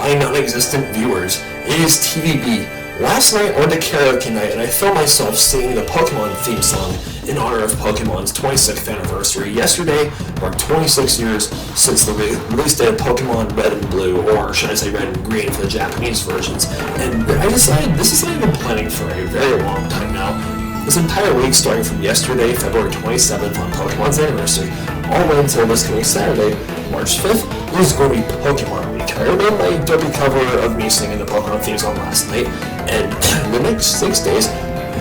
my non-existent viewers. It is TVB. Last night I went to karaoke night and I filmed myself singing the Pokemon theme song in honor of Pokemon's 26th anniversary. Yesterday marked 26 years since the release date of Pokemon Red and Blue, or should I say Red and Green for the Japanese versions. And I decided this is something I've been planning for a very long time now. This entire week, starting from yesterday, February 27th, on Pokemon's anniversary, all the way until this coming Saturday, March 5th, is going to be Pokemon Week. I made my derby cover of me singing the Pokemon theme song last night, and the next 6 days,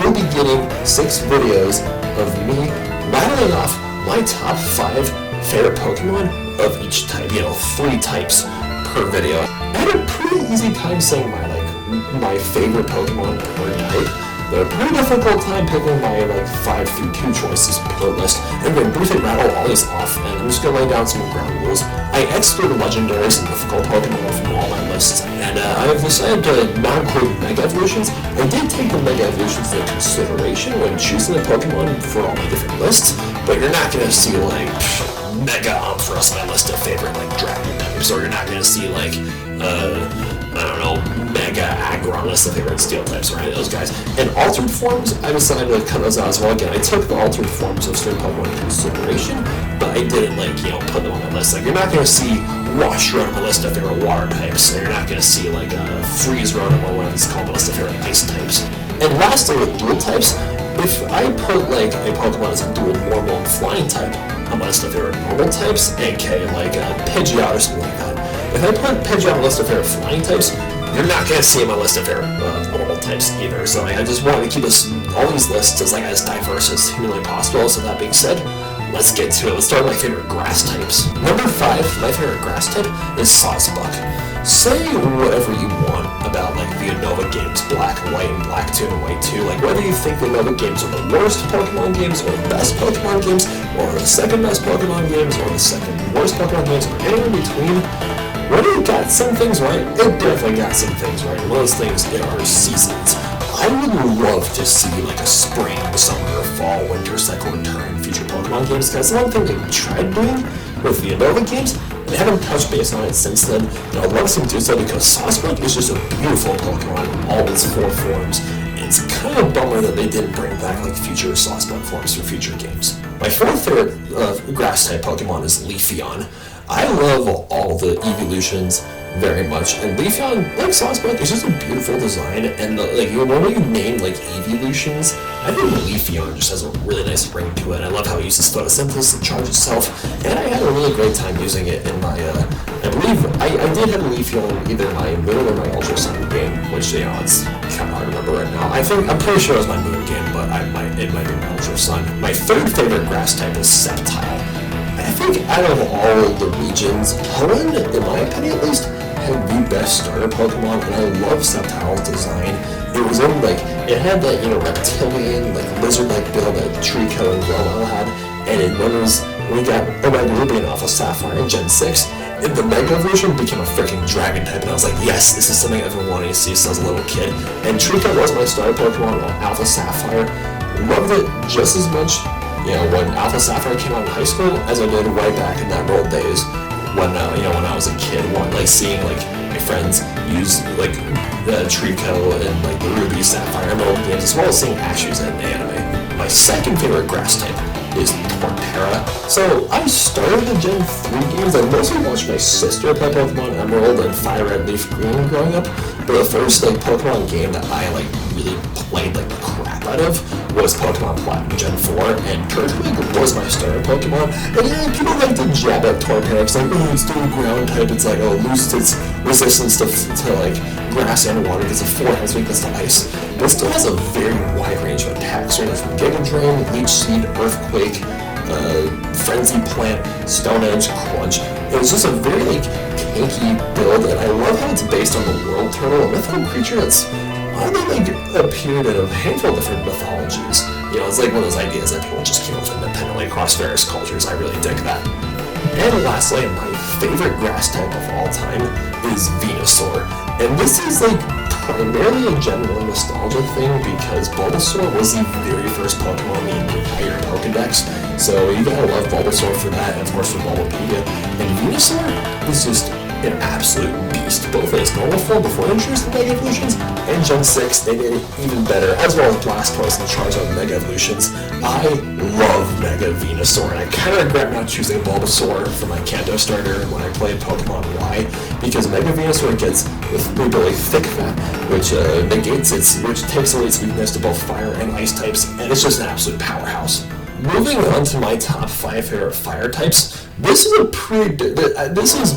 you'll be getting 6 videos of me rattling off my top 5 favorite Pokemon of each type. 3 types per video. I had a pretty easy time saying my favorite Pokemon per type. But a pretty difficult time picking my 5 through 2 choices per list. I'm going to briefly rattle all this off, and I'm just going to lay down some ground rules. I excluded legendaries and difficult Pokemon from all my lists, and I've decided to not include Mega Evolutions. I did take the Mega Evolutions into consideration when choosing a Pokemon for all my different lists, but you're not going to see Mega Ampharos on my list of favorite Dragon types, or you're not going to see Mega Aggron list of favorite Steel types or any of those guys. And altered forms, I decided to cut those out as well. Again, I took the altered forms of certain Pokemon into consideration, but I didn't put them on my list. You're not going to see Washroad on my list of favorite water types, and you're not going to see Freeze Rotom or whatever it's called on my list of favorite ice types. And lastly, with dual types, if I put a Pokemon as a dual normal and flying type on my list of favorite normal types, aka Pidgeot or something like that, if I put Pidgeot on my list of favorite flying types, you're not going to see my list of favorite normal types either. So I just wanted to keep all these lists as diverse as humanly possible. So that being said, let's get to it. Let's start with my favorite grass types. Number 5, my favorite grass type is Sawsbuck. Say whatever you want about the Unova games, Black and White and Black 2 and White 2. Whether you think the Unova games are the worst Pokemon games, or the best Pokemon games, or the second best Pokemon games, or the second worst Pokemon games, or anywhere in between, whether it got some things right, it definitely got some things right. One of those things are seasons. I would love to see a spring, summer, fall, winter cycle return in future Pokemon games, because one thing they've tried doing with the Unova games, they haven't touched base on it since then, and I'd love to do so because Sawsbuck is just a beautiful Pokemon in all its 4 forms. It's kind of a bummer that they didn't bring back future Sawsbuck forms for future games. My 4th favorite grass-type Pokemon is Leafeon. I love all the evolutions very much, and Leafeon, like Sawsbuck, is just a beautiful design, and when you name evolutions, I think Leafeon just has a really nice ring to it. I love how it uses photosynthesis to charge itself, and I had a really great time using it in my, I believe, I did have a Leafeon in either my Moon or my Ultra Sun game, which, it's kind of hard to remember right now. I'm pretty sure it was my Moon game, but it might be my Ultra Sun. My 3rd favorite grass type is Sceptile. I think out of all the regions, Hoenn, in my opinion at least, had the best starter Pokemon, and I love Sceptile's design. It was it had that, reptilian, lizard-like build that Trico and Growlithe had, and when we got Omega Ruby and Alpha Sapphire in Gen 6, the Mega Evolution became a freaking Dragon type, and I was like, yes, this is something I've been wanting to see since I was a little kid. And Trico was my starter Pokemon on Alpha Sapphire. Loved it just as much when Alpha Sapphire came out in high school as I did right back in that world days when I was a kid, seeing my friends use the Trico and the Ruby Sapphire Emerald games, as well as seeing Ash use it in anime. My 2nd favorite grass type is Torterra. So I started the Gen 3 games. I mostly watched my sister play Pokemon Emerald and Fire Red Leaf Green growing up, but the first Pokemon game that I really played the crap out of was Pokemon Platinum Gen 4, and Turtwig was my starter Pokemon. And people like to jab at Torterra, it's it's doing ground type, it's loses its resistance to grass and water, because it 4 has weakness to ice. But it still has a very wide range of attacks, from Giga Drain, Leech Seed, Earthquake, Frenzy Plant, Stone Edge, Crunch. It was just a very tanky build, and I love how it's based on the World Turtle, a mythical creature that's appeared in a handful of different mythologies. It's one of those ideas that people just came up with independently across various cultures. I really dig that. And lastly, my favorite grass type of all time is Venusaur. And this is primarily a Gen 1 nostalgia thing, because Bulbasaur was the very first Pokemon in the entire Pokedex. So you gotta love Bulbasaur for that, and of course for Bulbapedia. And Venusaur is just an absolute beast, both in its normal form before introducing Mega Evolutions, and Gen 6, they did it even better, as well as Blastoise and Charizard Mega Evolutions. I love Mega Venusaur, and I kind of regret not choosing Bulbasaur for my Kanto starter when I played Pokemon Y, because Mega Venusaur gets with really thick fat, which takes away its weakness to both fire and ice types, and it's just an absolute powerhouse. Moving on to my top 5 favorite fire types, this is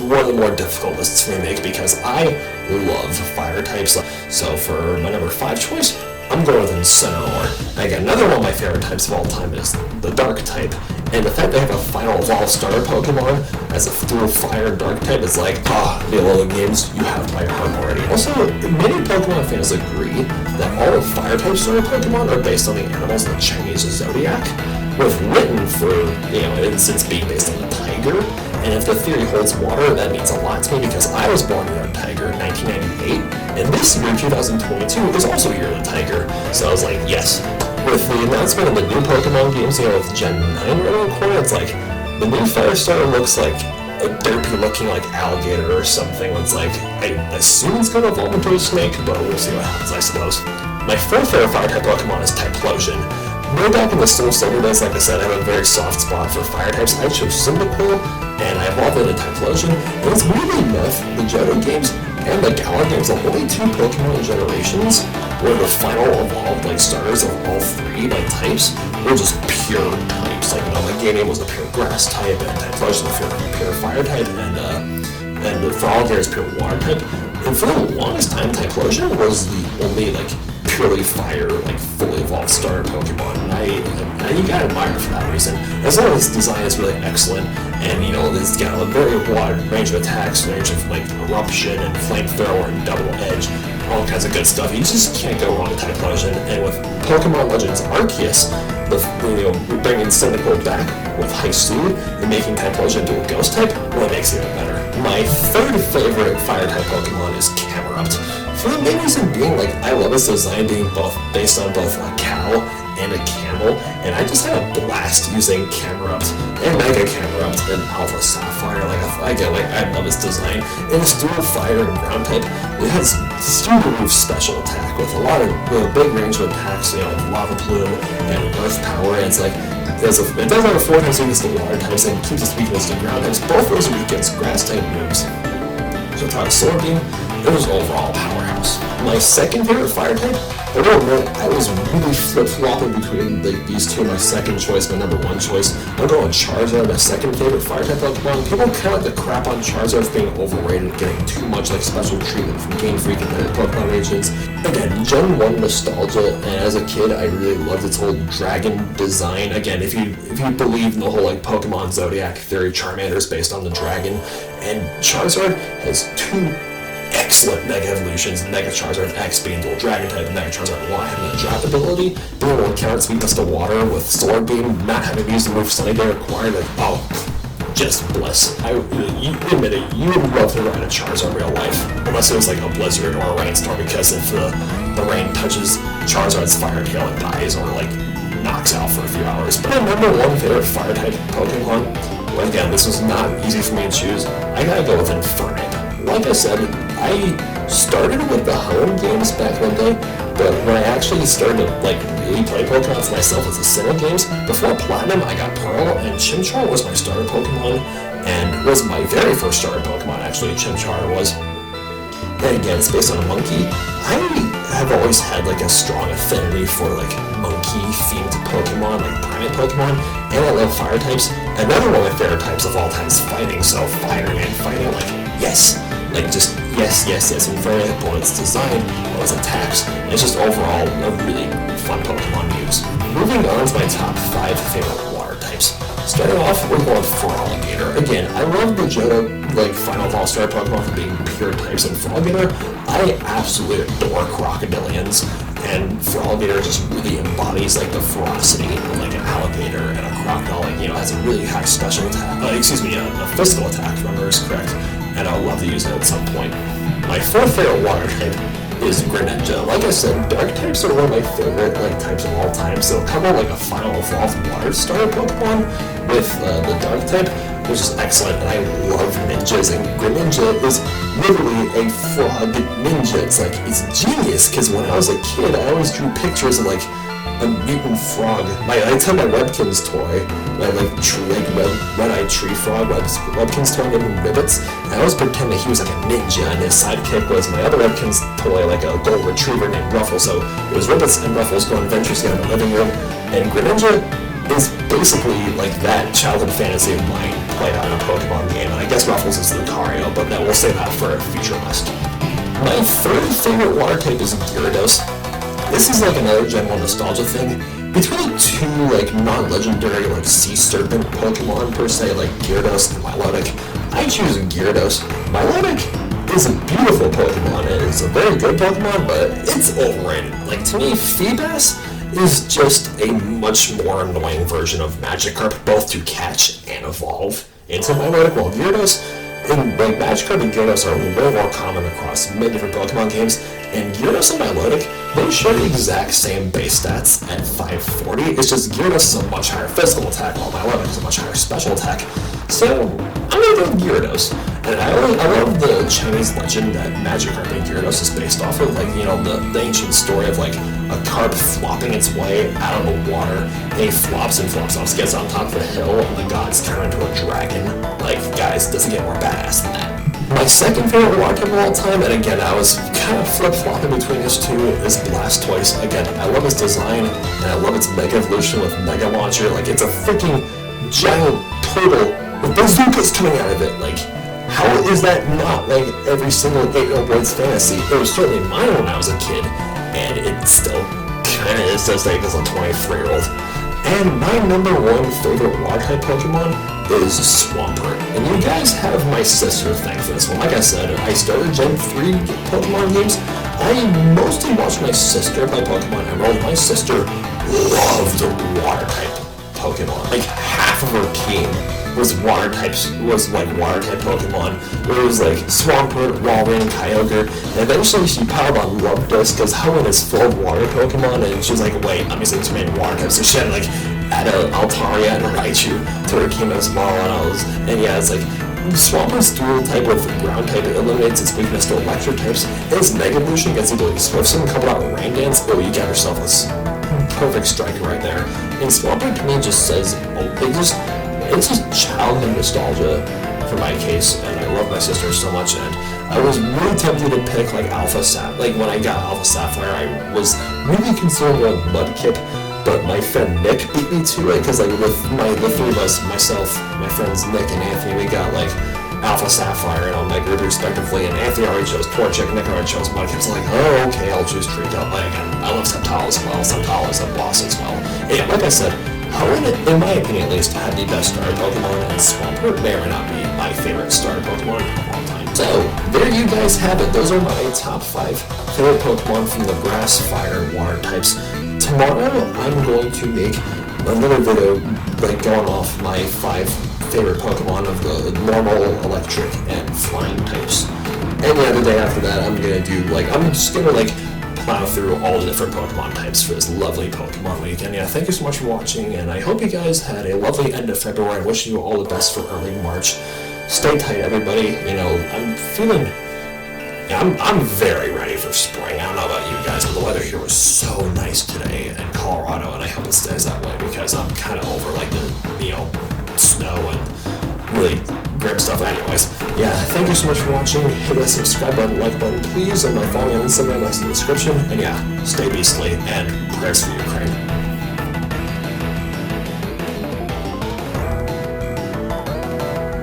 one of the more difficult lists for me to make because I love fire types. So for my number 5 choice, I'm going with Incineroar. Again, another one of my favorite types of all time is the Dark type, and the fact they have a final evolved starter Pokemon as a dual fire Dark type is like, the Alola games, you have my heart already. Also, many Pokemon fans agree that all of fire type starter Pokemon are based on the animals in the Chinese zodiac, with written for, instance being based on the tiger, and if the theory holds water, that means a lot to me because I was born in a tiger in 1998, and this year, 2022, is also Year of the Tiger, so I was like, yes. With the announcement of the new Pokemon games, with Gen 9 right on the corner, it's like, the new fire starter looks like a derpy looking like alligator or something. It's like, I assume it's gonna evolve into a snake, but we'll see what happens, I suppose. My fourth favorite fire type Pokemon is Typhlosion. Way back in the Soul Silver days, like I said, I have a very soft spot for fire types. I chose Cyndaquil, and I evolved into Typhlosion, and it's weirdly enough, the Johto games and the Galar games, the only 2 Pokemon generations where the final evolved starters of all 3 types were just pure types. My game name was a pure grass type, and Typhlosion was a pure fire type, and Frolic is pure water type. And for the longest time, Typhlosion was the only purely fire, fully evolved starter Pokemon, and you gotta admire it for that reason. As long as its design is really excellent, and it's got a very wide range of attacks, range of eruption and flamethrower and double edge, all kinds of good stuff. You just can't go wrong with Typhlosion. And with Pokemon Legends Arceus, bringing Cyndaquil back with Haisu and making Typhlosion into a ghost type, it makes it even better. My third favorite fire type Pokemon is Camerupt. For the main reason being, I love its design being based on both a cow and a camel, and I just had a blast using Camerupt and Mega Camerupt and Alpha Sapphire. I love its design. And its dual fire and ground type, it has super move special attack with a lot of big range of attacks, Lava Plume and Earth Power, and it's it does have a 4 times weakness to water types and keeps its weakness to ground types. Both those are weak against grass type moves. So without a Sword Beam, it was overall a powerhouse. My second favorite fire type, I will admit, I was really flip-flopping between these two, my second choice, my number 1 choice. I'm going Charizard, my second favorite fire type Pokemon. People kind of like to crap on Charizard for being overrated, getting too much special treatment from Game Freak and other Pokemon regions. Again, Gen 1 nostalgia, and as a kid, I really loved its whole dragon design. Again, if you believe in the whole Pokemon Zodiac theory, Charmander is based on the dragon, and Charizard has 2 excellent Mega Evolutions, Mega Charizard X being dual Dragon type, and Mega Charizard Y having the drop ability, being able to counter its weakness to water with Sword Beam, not having to use the move Sunny Day required, just bliss. You admit it, you would love to ride a Charizard in real life, unless it was a blizzard or a rainstorm, because if the rain touches Charizard's fire tail, it dies or knocks out for a few hours. But my number 1 favorite fire type Pokemon, well, again, this was not easy for me to choose, I gotta go with Infernape. Like I said, I started with the Home games back in the day, but when I actually started to really play Pokemon for myself as the Sinnoh games, before Platinum I got Pearl, and Chimchar was my starter Pokemon, and was my very first starter Pokemon actually, Chimchar was. And again, it's based on a monkey. I have always had a strong affinity for monkey-themed Pokemon, primate Pokemon, and I love fire types. Another one of my favorite types of all time is fighting, so firing and fighting, yes. Yes, Infernape, both its design, both its attacks, and it's just overall a really fun Pokemon to use. Moving on to my top 5 favorite water types. Starting off, we're going for Froligator. Again, I love the Johto, Final Evolved Starter Pokemon for being pure types, and Froligator, I absolutely adore Crocodilians, and Froligator just really embodies the ferocity of an alligator and a crocodile. Has a really high special attack, a physical attack, if I remember is correct, and I would love to use it at some point. My 4th favorite water type is Greninja. Like I said, dark types are one of my favorite types of all time, so coming a final evolved water starter Pokemon with the dark type, which is excellent, and I love ninjas, and Greninja is literally a frog ninja. It's genius, because when I was a kid, I always drew pictures of, like, a mutant frog. I tell my Webkins toy, my red-eyed tree frog, Webkins toy named Ribbits, and I always pretend that he was like a ninja, and his sidekick was my other Webkins toy, like a gold retriever named Ruffles. So it was Ribbits and Ruffles going adventures in the living room, and Greninja is basically like that childhood fantasy of mine played out in a Pokemon game, and I guess Ruffles is Lucario, but we'll save that for a future list. My third favorite water type is Gyarados. This is like another Gen 1 nostalgia thing. Between two like non-legendary like sea serpent Pokemon per se, like Gyarados and Milotic, I choose Gyarados. Milotic is a beautiful Pokemon. It is a very good Pokemon, but it's overrated. Like, to me, Feebas is just a much more annoying version of Magikarp, both to catch and evolve into Milotic, while Gyarados and like Magikarp and Gyarados are way more common across many different Pokemon games, and Gyarados and Milotic, they share the exact same base stats at 540, it's just Gyarados is a much higher physical attack, while Milotic is a much higher special attack. So, I'm gonna go with Gyarados. And I love the Chinese legend that Magikarp and Gyarados is based off of, like, you know, the ancient story of, like, a carp flopping its way out of the water, and he flops and flops off, gets on top of the hill, and the gods turn into a dragon. Like, guys, doesn't get more badass than that. My second favorite water type of all time, and again, I was kind of flip-flopping between these two, is Blastoise. Again, I love its design, and I love its Mega Evolution with Mega Launcher. Like, it's a freaking giant turtle with bazookas coming out of it. Like, how is that not, like, every single 8-year-old boy's fantasy? It was certainly mine when I was a kid, and it still kind of is to say as a 23-year-old. And my number one favorite water-type Pokemon is Swampert. And you guys have my sister to thank for this one. Like I said, I started Gen 3 Pokemon games. I mostly watched my sister play Pokemon Emerald. My sister loved water-type Pokemon. Like, half of her team was water type Pokemon. It was like Swampert, Walrein, Kyogre, and eventually she piled on Luvdus because Hoenn is full of water Pokemon, and she was like, wait, I'm using too many water types. So she had like Altaria and Raichu to her team as well, and yeah, it's like Swampert's dual type with ground type, it eliminates its weakness to electric types, and its Mega Evolution gets you to Swift Swim, coupled out with Rain Dance. Oh, you got yourself a perfect striker right there. And Swampert to me just says, it's just childhood nostalgia for my case, and I love my sister so much, and I was really tempted to pick like Alpha Sapphire. Like, when I got Alpha Sapphire, I was really considering going Mudkip, but my friend Nick beat me to it, because like with the three of us, myself, my friends Nick and Anthony, we got like Alpha Sapphire and on my group respectively, and Anthony already chose Torchic, Nick already chose Mudkip, so like, oh, okay, I'll choose Treecko. Like, I love Sceptile as well. Sceptile is a boss as well. And yeah, like I said, Hoenn, in my opinion at least, had the best starter Pokemon, and Swampert may or may not be my favorite starter Pokemon of all time. So, there you guys have it. Those are my top 5 favorite Pokemon from the Grass, Fire, and Water types. Tomorrow, I'm going to make another video like going off my 5 favorite Pokemon of the normal, electric, and flying types. And yeah, the day after that, I'm just gonna plow through all the different Pokemon types for this lovely Pokemon week. And yeah, thank you so much for watching, and I hope you guys had a lovely end of February. I wish you all the best for early March. Stay tight, everybody. You know, I'm very ready for spring. I don't know about you guys, but the weather here was so nice today in Colorado, and I hope it stays that way, because I'm kind of over like the snow and really grim stuff. Anyways, yeah, thank you so much for watching. Hit that subscribe button, like button, please, and my follow me on Instagram, links in the description. And yeah, stay beastly, and prayers for Ukraine.